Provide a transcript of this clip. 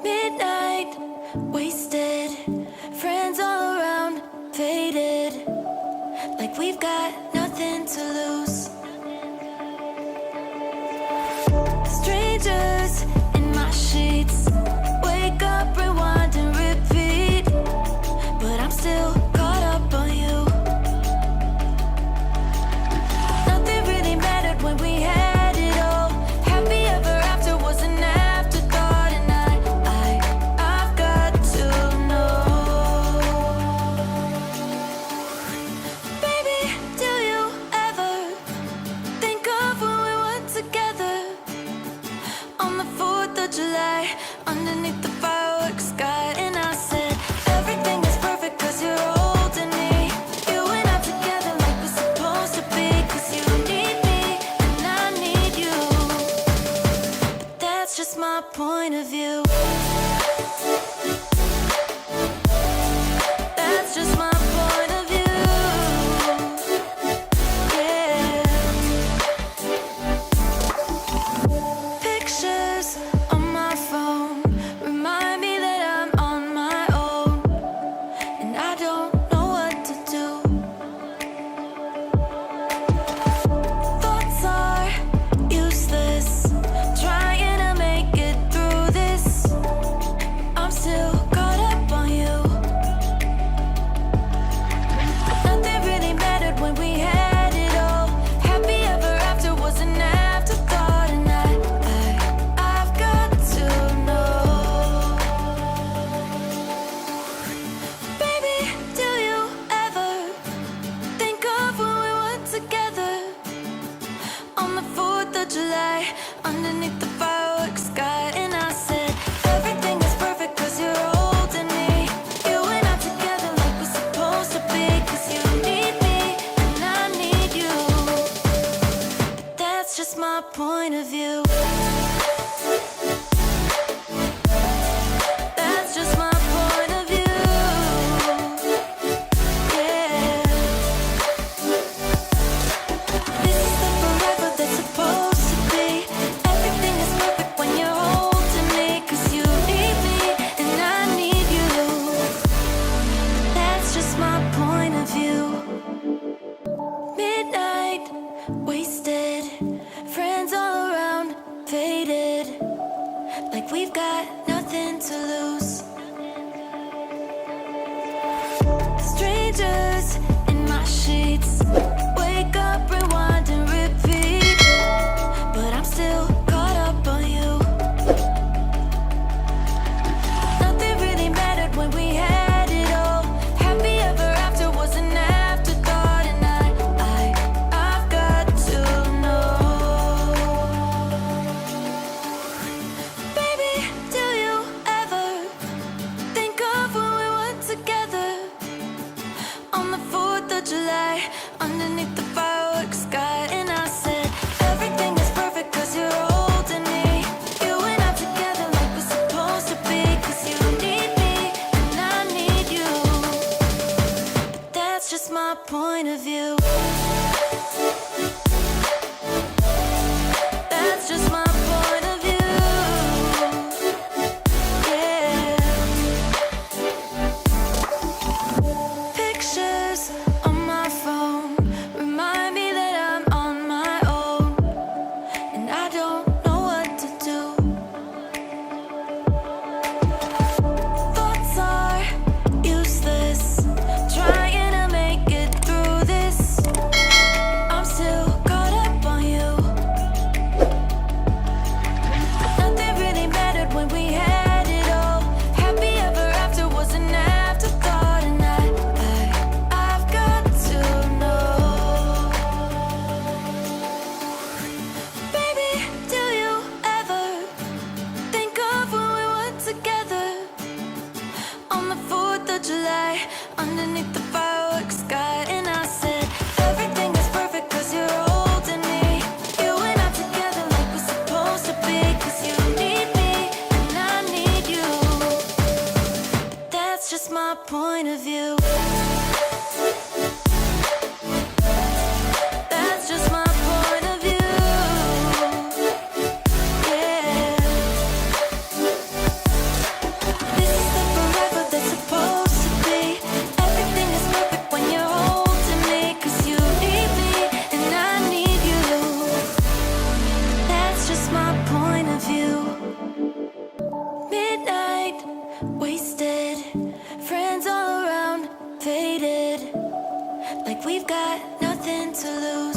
Midnight, wasted, friends all around, faded, like we've got nothing to lose. Strangers in my sheets, wake up, rewind and repeat, but I'm still caught up on you. Nothing really mattered when we had it all. Happy ever after was an afterthought, and I've got to know. Baby, do you ever think of when we were together on the 4th of July, underneath the fireworks sky? And I said, everything is perfect cause you're holding me. You and I together like we're supposed to be, cause you need me and I need you. But that's just my point of view. That's just my point of view. Yeah. Pictures on my phone remind me that I'm on my own, and I don't know what to do. Thoughts are useless, trying to make it through this. I'm still caught up on you. Nothing really mattered when we had it all. Happy ever after was an afterthought, and I've got to know. Baby, do you ever think of when we were together on the 4th of July, underneath the fireworks sky? And I said, everything is perfect cause you're holding me. You and I together like we're supposed to be, cause you need me and I need you. But that's just my point of view. That's just my point of view. Yeah. This is the forever that's supposed to be. Everything is perfect when you're holding me, cause you need me and I need you. That's just my point of view. Midnight, wasted, friends all around, faded, like we've got nothing to lose. Strangers in my sheets, wake up, rewind and repeat, but I'm still caught up on you. Nothing really mattered when we had it all. Happy ever after was an afterthought, and I've got to know. Baby, do you ever think of when we were together on the 4th of July, underneath the fireworks sky? And I said, everything is perfect cause you're holding me. You and I together like we're supposed to be, cause you need me and I need you. But that's just my point of view. That's just my point of view. Yeah. Pictures on my phone remind me that I'm on my own, and I don't know what to do. Thoughts are useless, trying to make it through this. I'm still caught up on you. Nothing really mattered when we had it all. Happy ever after was an afterthought, and I've got to know. Baby, do you ever think of when we were together on the 4th of July, underneath the fireworks sky? And I said, everything is perfect cause you're holding me. You and I together like we're supposed to be, cause you need me and I need you. But that's just my point of view. That's just my point of view. Yeah. like we've got nothing to lose.